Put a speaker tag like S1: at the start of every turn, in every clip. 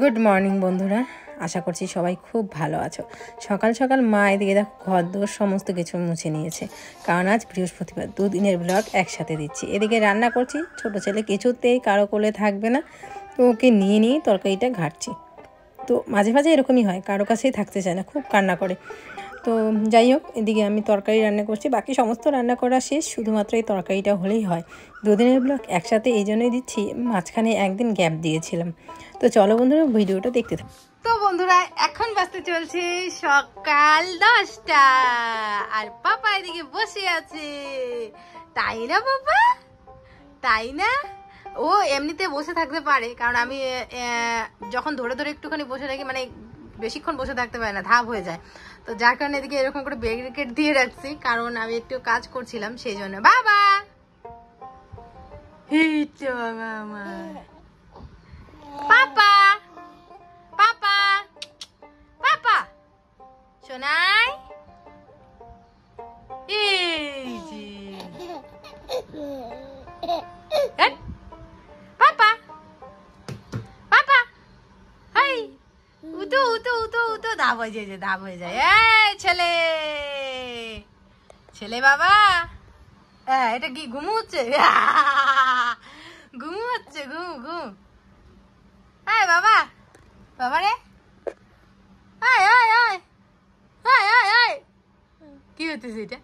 S1: Good morning বন্ধুরা, আশা করছি সবাই খুব ভালো আছো। সকাল সকাল মা এদিকে দেখো ঘর দোর সমস্ত কিছু মুছে নিয়েছে, কারণ আজ বৃহস্পতিবার, দুদিনের ব্লগ একসাথে দিচ্ছি। এদিকে রান্না করছি, ছোট ছেলে কিছুতেই কারো কোলে থাকবে না, তো ওকে নিয়ে নিয়ে তরকারিটা ঘাটছি। তো মাঝে মাঝে এরকমই হয়, কারো কাছেই থাকতে চায় না, খুব কান্না করে। তো যাই হোক, এদিকে আমি তরকারি রান্না করছি, বাকি সমস্ত রান্না করা শেষ, শুধুমাত্র এই তরকারিটা হলেই হয়। দুদিনের ব্লগ একসাথে এই জন্যই দিচ্ছি, মাঝখানে একদিন গ্যাপ দিয়েছিলাম। তো চলো বন্ধুরা, ভিডিওটা দেখতে থাকো। তো বন্ধুরা, এখন বাজতে চলছে সকাল 10টা, আর পাপা এদিকে বসে আছে, তাই না বাবা? তাই না? ও এমনিতে বসে থাকতে পারে, কারণ আমি যখন ধরে ধরে একটুখানি বসে রাখি, মানে বেশিক্ষণ বসে থাকতে পারে না, ধাপ হয়ে যায়। তো যার কারণে এদিকে এরকম করে ব্যারিকেড দিয়ে রাখছি, কারণ আমি একটু কাজ করছিলাম সেই জন্য। বাবা বাবা আমার পাপা পাপা পাপা শোনাই, এই যে পাপা পাপা, হাই উতো উতো উতো উতো, ধাপ হয়ে যায়, ধাপ হয়ে যায়। এই ছেলে ছেলে বাবা, এটা কি ঘুমু হচ্ছে? ঘুমু হচ্ছে, ঘুম ঘুম। আয় বাবা, বাবা রে, আয় আয় আয় আয় আয় আয়। কি হতেছে এটা?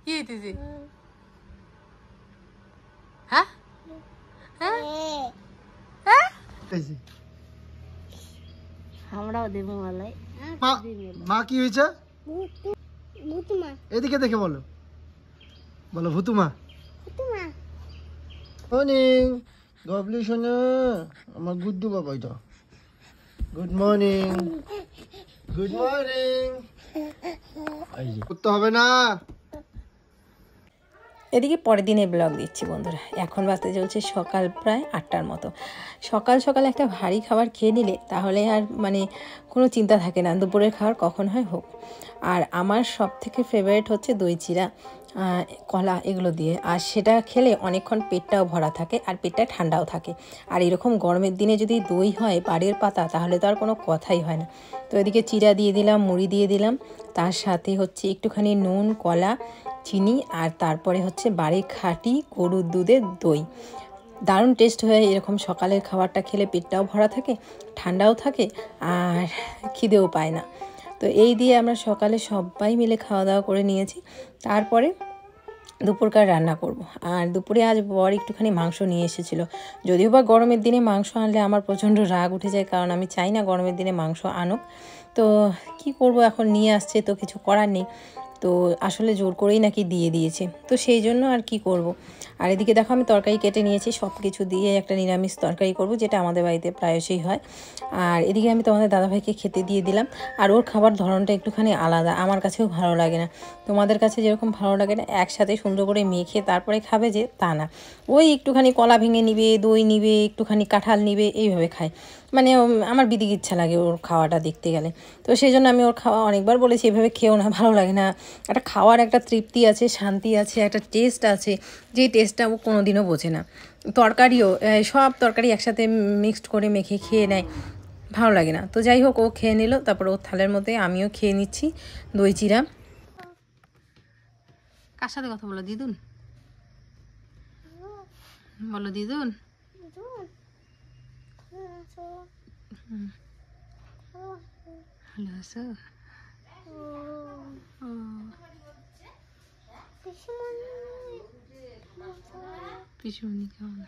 S1: কি হতেছে? হ্যাঁ হ্যাঁ হ্যাঁ,
S2: আমরাও দেবো মালাই।
S3: মা কি হয়েছে? এদিকে দেখে বলো, বলো ভুতুমা। মর্নিং গবলি শোনা, আমার গুড্ডু বাবা, এটা গুড মর্নিং, গুড মর্নিং। করতে হবে না।
S1: এদিকে পরের দিনের ব্লগ দিচ্ছি বন্ধুরা। এখন বাজতে চলছে সকাল প্রায় 8টার মতো। সকাল সকাল একটা ভারী খাবার খেয়ে নিলে তাহলে আর মানে কোনো চিন্তা থাকে না দুপুরের খাবার কখন হয় হোক। আর আমার সব থেকে ফেভারিট হচ্ছে দই চিড়া, কলা, এগুলো দিয়ে। আর সেটা খেলে অনেকক্ষণ পেটটাও ভরা থাকে আর পেটটা ঠান্ডাও থাকে। আর এরকম গরমের দিনে যদি দই হয় বাড়ির পাতা, তাহলে তো আর কোনো কথাই হয় না। তো এদিকে চিড়া দিয়ে দিলাম, মুড়ি দিয়ে দিলাম, তার সাথে হচ্ছে একটুখানি নুন, কলা, চিনি, আর তারপরে হচ্ছে বাড়ির খাঁটি গরুর দুধের দই। দারুণ টেস্ট হয় এরকম সকালের খাবারটা খেলে, পেটটাও ভরা থাকে, ঠান্ডাও থাকে, আর খিদেও পায় না। তো এই দিয়ে আমরা সকালে সবাই মিলে খাওয়া দাওয়া করে নিয়েছি। তারপরে দুপুরকার রান্না করব। আর দুপুরে আজ বর একটুখানি মাংস নিয়ে এসেছিলো। যদিও বা গরমের দিনে মাংস আনলে আমার প্রচণ্ড রাগ উঠে যায়, কারণ আমি চাই না গরমের দিনে মাংস আনুক। তো কি করব, এখন নিয়ে আসছে তো কিছু করার নেই। তো আসলে জোর করেই নাকি দিয়ে দিয়েছে, তো সেই জন্য আর কি করব। আর এদিকে দেখো আমি তরকারি কেটে নিয়েছি, সব কিছু দিয়ে একটা নিরামিষ তরকারি করব, যেটা আমাদের বাড়িতে প্রায়শই হয়। আর এদিকে আমি তোমাদের দাদাভাইকে খেতে দিয়ে দিলাম। আর ওর খাবার ধরনটা একটুখানি আলাদা, আমার কাছেও ভালো লাগে না, তোমাদের কাছে যেরকম ভালো লাগে না একসাথে সুন্দর করে মেখে তারপরে খাবে যে, তা না। ওই একটুখানি কলা ভেঙে নিবে, দই নিবে, একটুখানি কাঁঠাল নিবে, এইভাবে খায়। মানে আমার বিদিক ইচ্ছা লাগে ওর খাওয়াটা দেখতে গেলে। তো সেই জন্য আমি ওর খাওয়া অনেকবার বলেছি এভাবে খেয়েও না, ভালো লাগে না। একটা খাওয়ার একটা তৃপ্তি আছে, শান্তি আছে, একটা টেস্ট আছে, যেই টেস্টটা ও কোনো দিনও বোঝে না। তরকারিও সব তরকারি একসাথে মিক্সড করে মেখে খেয়ে নেয়, ভালো লাগে না। তো যাই হোক, ও খেয়ে নিল, তারপর ওর থালের মধ্যে আমিও খেয়ে নিচ্ছি দই চিড়া। কার সাথে কথা বলো? দিদুন বলো, দিদুন। ভালো আছো? পিসুমনি কেমন?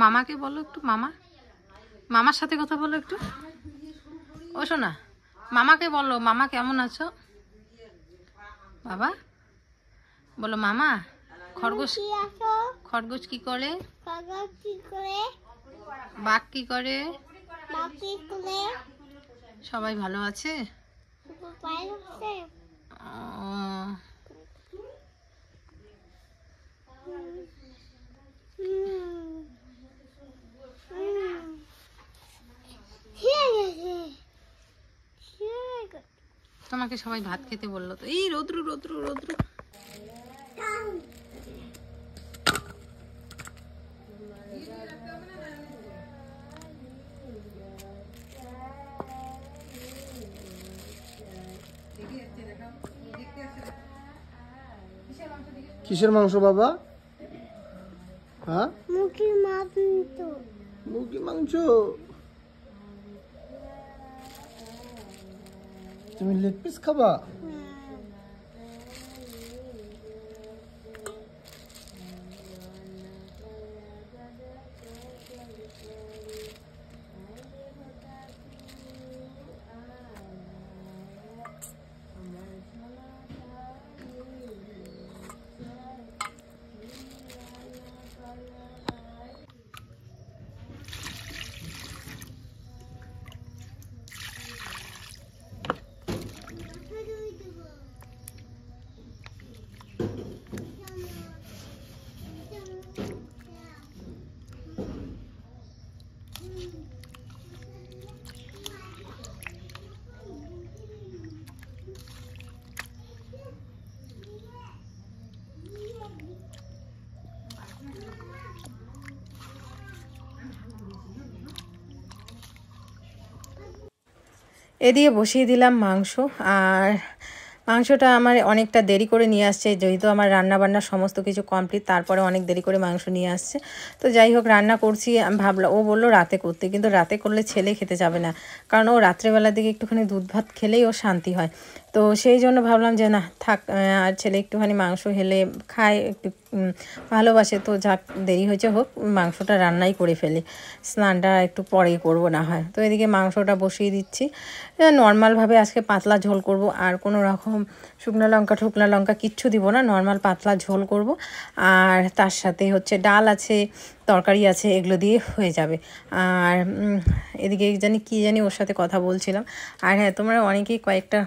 S1: মামাকে বলো একটু, মামা, মামার সাথে কথা বলো একটু। ও শোনা, মামাকে বলো, মামা কেমন আছো? বাবা বলো, মামা। খরগোশ, খরগোশ কি করে? বাঘ কি করে? সবাই ভালো আছে? তোমাকে সবাই ভাত খেতে বললো তো। এই রোদ্রু রোদ্রু রোদ্রু।
S3: কিসের মাংস বাবা? হ্যাঁ,
S2: মুরগির মাংস।
S3: মুরগির মাংস। তুমি লেগ পিস খাবা?
S1: এদিকে বসিয়ে দিলাম মাংস। আর মাংসটা আমার অনেকটা দেরি করে নিয়ে আসছে, যেহেতু আমার রান্না বান্না সমস্ত কিছু কমপ্লিট, তারপরে অনেক দেরি করে মাংস নিয়ে আসছে। তো যাই হোক, রান্না করছি। আমি ভাবলাম, ও বললো রাতে করতে, কিন্তু রাতে করলে ছেলে খেতে যাবে না, কারণ ও রাত্রেবেলার দিকে একটুখানি দুধ ভাত খেলেই ও শান্তি হয়। তো সেই জন্য ভাবলাম যে না থাক, আর ছেলে একটুখানি মাংস হেলে খায়, একটু ভালোবাসে। তো যাক, দেরি হয়েছে হোক, মাংসটা রান্নাই করে ফেলি, স্নানটা একটু পরেই করবো না হয়। তো এদিকে মাংসটা বসিয়ে দিচ্ছি। নর্মালভাবে আজকে পাতলা ঝোল করব, আর কোনো রকম শুকনো লঙ্কা কিচ্ছু দিব না, নর্মাল পাতলা ঝোল করব। আর তার সাথে হচ্ছে ডাল আছে, তরকারি আছে, এগুলো দিয়ে হয়ে যাবে। আর এদিকে কি জানি ওর সাথে কথা বলছিলাম। আর হ্যাঁ, তোমরা অনেকেই কয়েকটা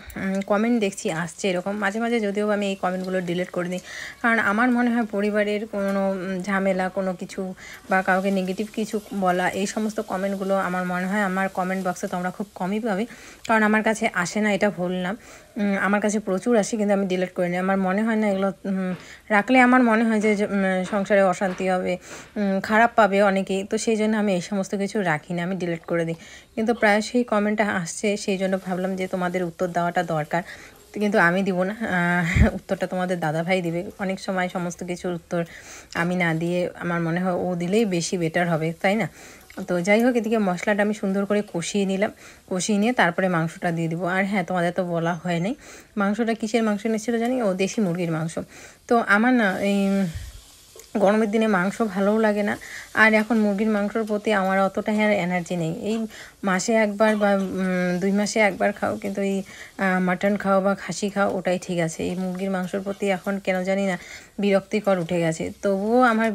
S1: কমেন্ট দেখছি আসছে এরকম মাঝে মাঝে, যদিও আমি এই কমেন্টগুলো ডিলিট করে দিই, কারণ আমার মনে হয় পরিবারের কোনো ঝামেলা, কোনো কিছু বা কাউকে নেগেটিভ কিছু বলা, এই সমস্ত কমেন্টগুলো আমার মনে হয় আমার কমেন্ট বক্সে তোমরা খুব কমই পাবে, কারণ আমার কাছে আসে না, এটা বললাম। আমার কাছে প্রচুর আসে, কিন্তু আমি ডিলিট করি না। আমার মনে হয় না এগুলো রাখলে, আমার মনে হয় যে সংসারে অশান্তি হবে, খারাপ পাবে অনেকেই। তো সেই জন্য আমি এই সমস্ত কিছু রাখি না, আমি ডিলিট করে দিই। কিন্তু প্রায় সেই কমেন্টটা আসছে, সেই জন্য ভাবলাম যে তোমাদের উত্তর দেওয়াটা দরকার, কিন্তু আমি দিব না, উত্তরটা তোমাদের দাদাভাই দিবে। অনেক সময় সমস্ত কিছুর উত্তর আমি না দিয়ে আমার মনে হয় ও দিলেই বেশি বেটার হবে, তাই না? তো যাই হোক, এদিকে মশলাটা আমি সুন্দর করে কষিয়ে নিলাম, কষিয়ে নিয়ে তারপরে মাংসটা দিয়ে দিব। আর হ্যাঁ, তোমাদের তো বলা হয় নাই, মাংসটা কিসের মাংস এনেছিল জানি, ও দেশি মুরগির মাংস। তো আমার না এই গরমের দিনে মাংস ভালোও লাগে না, আর এখন মুরগির মাংসর প্রতি আমার অতটা এনার্জি নেই। এই মাসে একবার বা 2 মাসে একবার খাও, কিন্তু এই মাটন খাও বা খাসি খাও, ওটাই ঠিক আছে। এই মুরগির মাংসর প্রতি এখন কেন জানি না বিরক্তিকর উঠে গেছে। তবুও আমার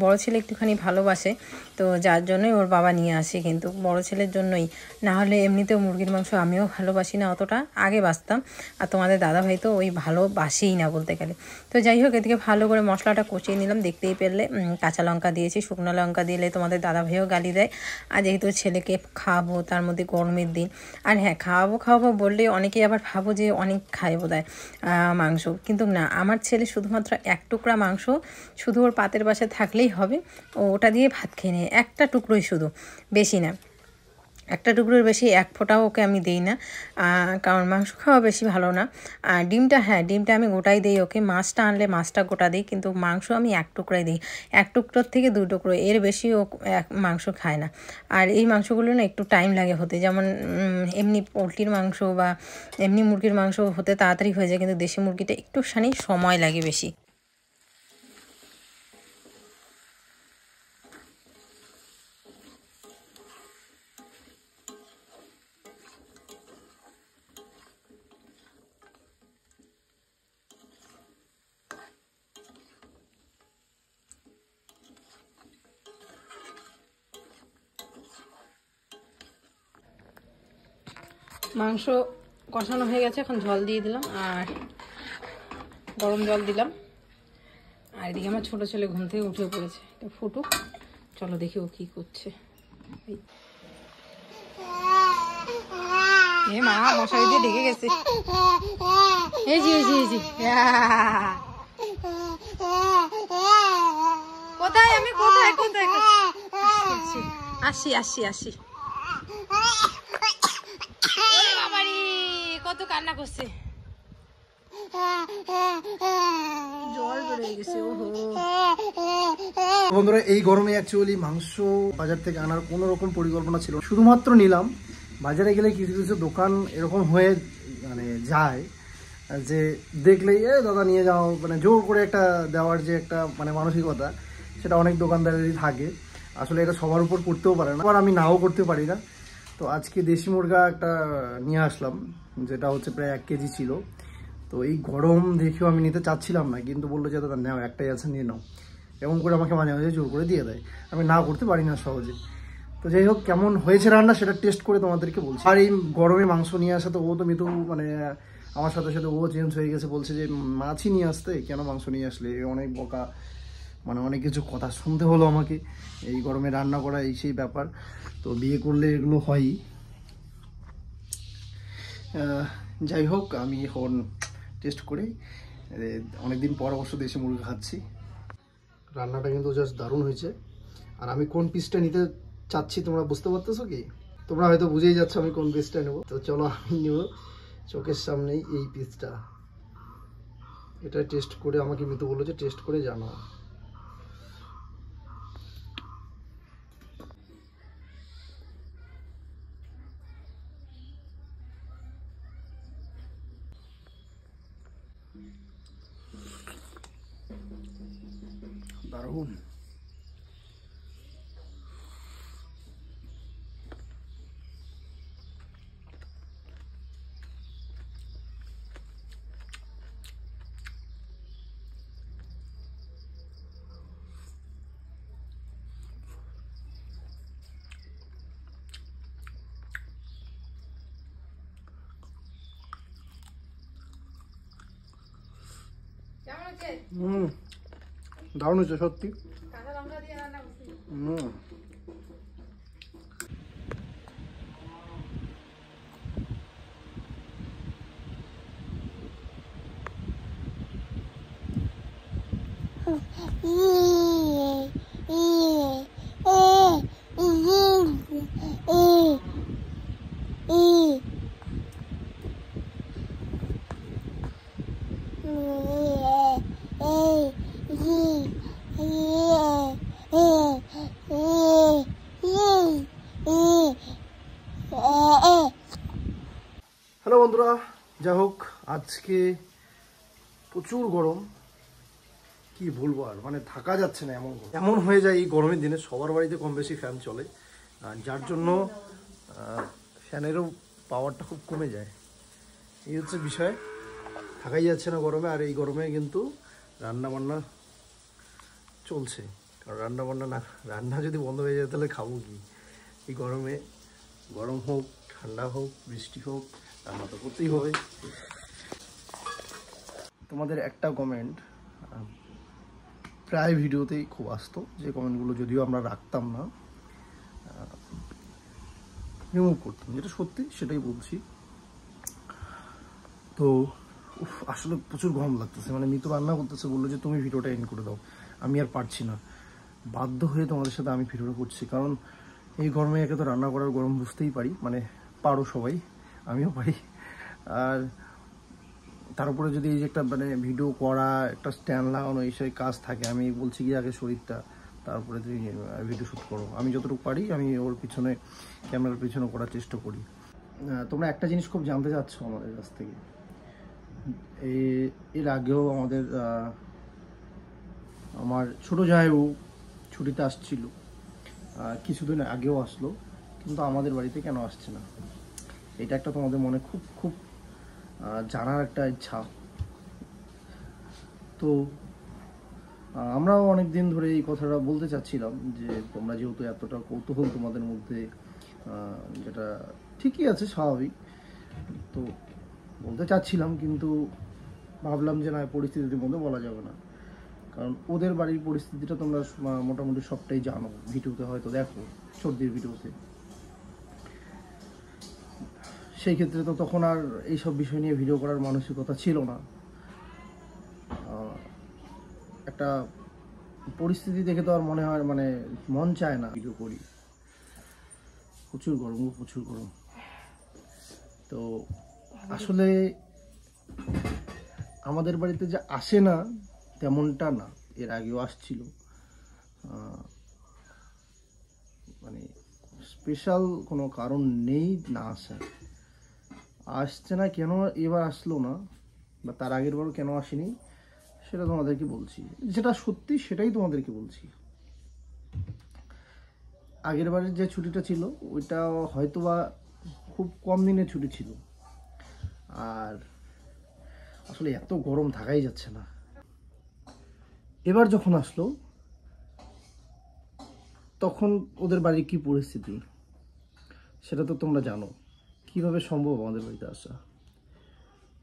S1: বড় ছেলে একটুখানি ভালোবাসে, তো যার জন্যই ওর বাবা নিয়ে আসে, কিন্তু বড় ছেলের জন্যই, না হলে এমনিতেও মুরগির মাংস আমিও ভালোবাসি না অতটা, আগে বাসতাম। আর তোমাদের দাদাভাই তো ওই ভালোবাসেই না বলতে গেলে। তো যাই হোক, এদিকে ভালো করে মশলাটা কষিয়ে নিলাম, দেখতেই পেলে কাঁচা লঙ্কা দিয়েছি, শুকনো লঙ্কা দিলে তোমাদের দাদাভাইও গালি দেয়। আর যেহেতু ছেলেকে খাওয়াবো, তার মধ্যে গরমের দিন, আর হ্যাঁ, খাওয়াবো বললে অনেকেই আবার ভাবো যে অনেক খায় বোধহয় মাংস, কিন্তু না, আমার ছেলে শুধুমাত্র 1 টুকরা মাংস শুধু ওর পাতের পাশে থাকলেই হবে, ওটা দিয়ে ভাত খেয়ে নেয়, 1টা টুকরোই শুধু, বেশি না। 1টা টুকরোর বেশি 1 ফোঁটাও ওকে আমি দিই না, কারণ মাংস খাওয়া বেশি ভালো না। আর ডিমটা, হ্যাঁ, ডিমটা আমি গোটাই দিই ওকে, মাছটা আনলে মাছটা গোটা দিই, কিন্তু মাংস আমি 1 টুকরাই দিই, 1 টুকরোর থেকে 2 টুকরো, এর বেশি ও মাংস খায় না। আর এই মাংসগুলো না একটু টাইম লাগে হতে, যেমন এমনি পোলট্রির মাংস বা এমনি মুরগির মাংস হতে তাড়াতাড়ি হয়ে যায়, কিন্তু দেশি মুরগিটা একটুখানি সময় লাগে বেশি। মাংস কষানো হয়ে গেছে, এখন জল দিয়ে দিলাম, আর গরম জল দিলাম। আর এদিকে আমার ছোটো ছেলে ঘুম থেকে উঠে পড়েছে, এটা ফুটুক, চলো দেখি ও কী করছে। এ মা মশারি দিয়ে ঢেকে গেছে। এই জি কোথায় আমি কোথায় কোথায় আসি বাবারি কত কান্না করছে, জল বেড়ে গেছে। ওহো
S3: বন্ধুরা, এই গরমে অ্যাকচুয়ালি মাংস বাজার থেকে আনার কোনো রকম পরিকল্পনা ছিল না, শুধুমাত্র নিলাম। বাজারে গেলে কিছু কিছু দোকান এরকম হয়ে মানে যায় যে দেখলেই দাদা নিয়ে যাও, মানে জোর করে একটা দেওয়ার যে একটা মানে মানসিকতা, সেটা অনেক দোকানদারেরই থাকে। আসলে এটা সবার উপর করতেও পারে না, আবার আমি নাও করতে পারি না। তো আজকে দেশি মুরগা একটা নিয়ে আসলাম, যেটা হচ্ছে প্রায় 1 কেজি ছিল। তো এই গরম দেখেও আমি নিতে চাচ্ছিলাম না, কিন্তু বললো যে দাদা নাও, একটাই আছে নিয়ে নাও, এমন করে আমাকে মাঝে মাঝে জোর করে দিয়ে দেয়। আমি না করতে পারি না সহজে। তো যাই হোক, কেমন হয়েছে রান্না সেটা টেস্ট করে তোমাদেরকে বলছি। আর এই গরমে মাংস নিয়ে আসা, তো ও তো মিতু মানে আমার সাথে সাথে ও চেঞ্জ হয়ে গেছে, বলছে যে মাছই নিয়ে আসতে, কেন মাংস নিয়ে আসলে, অনেক বকা, মানে অনেক কিছু কথা শুনতে হলো আমাকে। এই গরমে রান্না করা এই সেই ব্যাপার, তো বিয়ে করলে এগুলো হয়ই। যাই হোক, আমি এখন টেস্ট করে, অনেকদিন পর অবশ্য দেশি মুরগি খাচ্ছি। রান্নাটা কিন্তু জাস্ট দারুণ হয়েছে। আর আমি কোন পিসটা নিতে চাচ্ছি তোমরা বুঝতে পারতেছো কি? তোমরা হয়তো বুঝেই যাচ্ছ আমি কোন পিসটা নেব। তো চলো, আমি নেব চোখের সামনেই এই পিসটা। এটা টেস্ট করে, আমাকে মিতু বললো যে টেস্ট করে জানাও। দারুণ। দারুণ হয়েছে সত্যি। হ্যালো বন্ধুরা, যাই হোক, আজকে প্রচুর গরম, কি বলবো আর, মানে থাকা যাচ্ছে না, এমন হয়ে যায় এই গরমের দিনে। সবার বাড়িতে কম বেশি ফ্যান চলে, যার জন্য ফ্যানেরও পাওয়ারটা খুব কমে যায়। এই হচ্ছে বিষয়, থাকাই যাচ্ছে না গরমে। আর এই গরমে কিন্তু রান্না বান্না চলছে, কারণ রান্না যদি বন্ধ হয়ে যায় তাহলে খাবো কি? এই গরমে, গরম হোক ঠান্ডা হোক বৃষ্টি হোক, রান্না তো করতেই হবে। তোমাদের একটা কমেন্ট প্রায় ভিডিওতেই খুব আসতো, যে কমেন্টগুলো যদিও আমরা রাখতাম না, রিমুভ করতাম, যেটা সত্যি সেটাই বলছি। তো আসলে প্রচুর গরম লাগতেছে, মানে মিতু রান্না করতেছে, বললো যে তুমি ভিডিওটা এন্ড করে দাও, আমি আর পারছি না, বাধ্য হয়ে তোমাদের সাথে আমি ভিডিওটা করছি। কারণ এই গরমে একে তো রান্না করার গরম বুঝতেই পারি, মানে পারো সবাই, আমিও পারি। আর তার উপরে যদি এই যে একটা মানে ভিডিও করা, একটা স্ট্যান্ড লাগানো, এই সেই কাজ থাকে, আমি বলছি কি আগে শরীরটা, তারপরে তুমি ভিডিও শ্যুট করো। আমি যতটুকু পারি আমি ওর পিছনে, ক্যামেরার পিছনে করার চেষ্টা করি। তোমরা একটা জিনিস খুব জানতে চাচ্ছ আমাদের কাছ থেকে। এর আগেও আমার ছোটো জায়ও ছুটিতে আসছিল, কিছুদিন আগেও আসলো, কিন্তু আমাদের বাড়িতে কেন আসছে না, এটা একটা তোমাদের মনে খুব খুব জানার একটা ইচ্ছা। তো আমরাও অনেক দিন ধরে এই কথাটা বলতে চাচ্ছিলাম, যে তোমরা যেহেতু এতটা কৌতূহল তোমাদের মধ্যে, যেটা ঠিকই আছে, স্বাভাবিক, তো বলতে চাচ্ছিলাম, কিন্তু ভাবলাম যে না, পরিস্থিতির মধ্যে বলা যাবে না। কারণ ওদের বাড়ির পরিস্থিতিটা তোমরা মোটামুটি সবটাই জানো, ভিডিওতে হয়তো দেখো, সর্দির ভিডিওতে। সেই ক্ষেত্রে তো তখন আর এইসব বিষয় নিয়ে ভিডিও করার মানসিকতা ছিল না। একটা পরিস্থিতি দেখে তো আর মনে হয় মানে মন চায় না ভিডিও করি। প্রচুর গরম। তো আসলে আমাদের বাড়িতে যে আসে না তেমনটা না, এর আগেও আসছিল। মানে স্পেশাল কোনো কারণ নেই না আসার। আসছে না কেন এবার আসলো না, বা তার আগের বারও কেন আসেনি সেটা তোমাদেরকে বলছি। যেটা সত্যি সেটাই তোমাদেরকে বলছি। আগের বারের যে ছুটিটা ছিল ওইটা হয়তো বা খুব কম দিনের ছুটি ছিল, আর আসলে এত গরম থাকাই যাচ্ছে না। এবার যখন আসলো তখন ওদের বাড়ির কি পরিস্থিতি সেটা তো তোমরা জানো, কিভাবে সম্ভব আমাদের বাড়িতে আসা।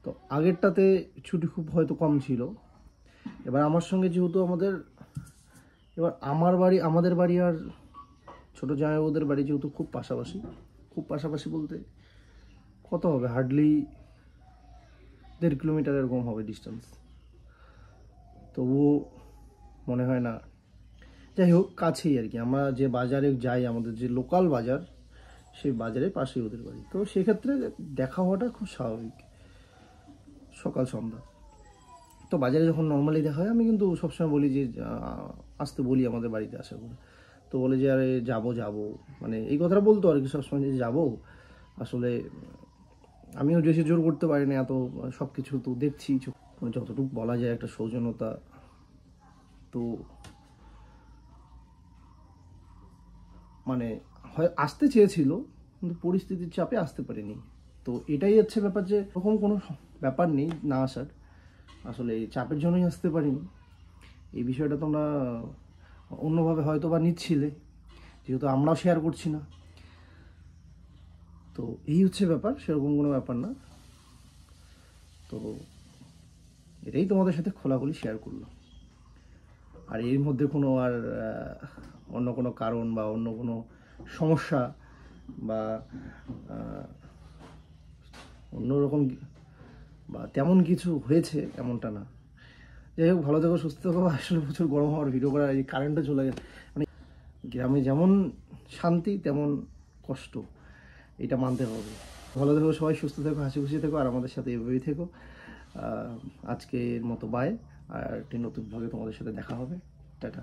S3: তো আগেরটাতে ছুটি খুব হয়তো কম ছিল, এবার আমার সঙ্গে যেহেতু এবার আমাদের বাড়ি আর ছোটো জামাই ওদের বাড়ি যেহেতু খুব পাশাপাশি বলতে কত হবে, হার্ডলি 1.5 কিলোমিটার এরকম হবে ডিস্টেন্স। তবুও মনে হয় না, যাই হোক কাছেই আর কি। আমরা যে বাজারে যাই, আমাদের যে লোকাল বাজার, সেই বাজারের পাশেই ওদের বাড়ি। তো সেক্ষেত্রে দেখা হওয়াটা খুব স্বাভাবিক, সকাল সন্ধ্যা। তো বাজারে যখন নর্মালি দেখা হয়, আমি কিন্তু সবসময় বলি যে আসতে বলি আমাদের বাড়িতে আসা করে। তো বলে যে আরে যাবো, মানে এই কথাটা বলতো আর কি সবসময়, যে যাবো। আসলে আমিও বেশি জোর করতে পারি না, এত সব কিছু তো দেখছি, যতটুকু বলা যায় একটা সৌজন্যতা। তো মানে হয় আসতে চেয়েছিল, কিন্তু পরিস্থিতির চাপে আসতে পারিনি। তো এটাই হচ্ছে ব্যাপার, যে এরকম কোনো ব্যাপার নেই না আসার, আসলে এই চাপের জন্যই আসতে পারিনি। এই বিষয়টা তোমরা অন্যভাবে হয়তো বা নিচ্ছিলে, যেহেতু আমরাও শেয়ার করছি না। তো এই হচ্ছে ব্যাপার, সেরকম কোনো ব্যাপার না। তো এটাই তোমাদের সাথে খোলাখুলি শেয়ার করলাম। আর এর মধ্যে কোনো আর অন্য কোনো কারণ বা অন্য কোনো সমস্যা বা অন্যরকম বা তেমন কিছু হয়েছে এমনটা না। যাই হোক, ভালো থেকো, সুস্থ থেকো। আসলে প্রচুর গরম হওয়ার ভিডিও করার এই কারেন্টও চলে গেছে। মানে গ্রামে যেমন শান্তি তেমন কষ্ট, এটা মানতে হবে। ভালো থেকো সবাই, সুস্থ থেকো, হাসি খুশি থেকো, আর আমাদের সাথে এভাবেই থেকো। আজকের মতো বাই, আর একটি নতুন ভাবে তোমাদের সাথে দেখা হবে। টাটা।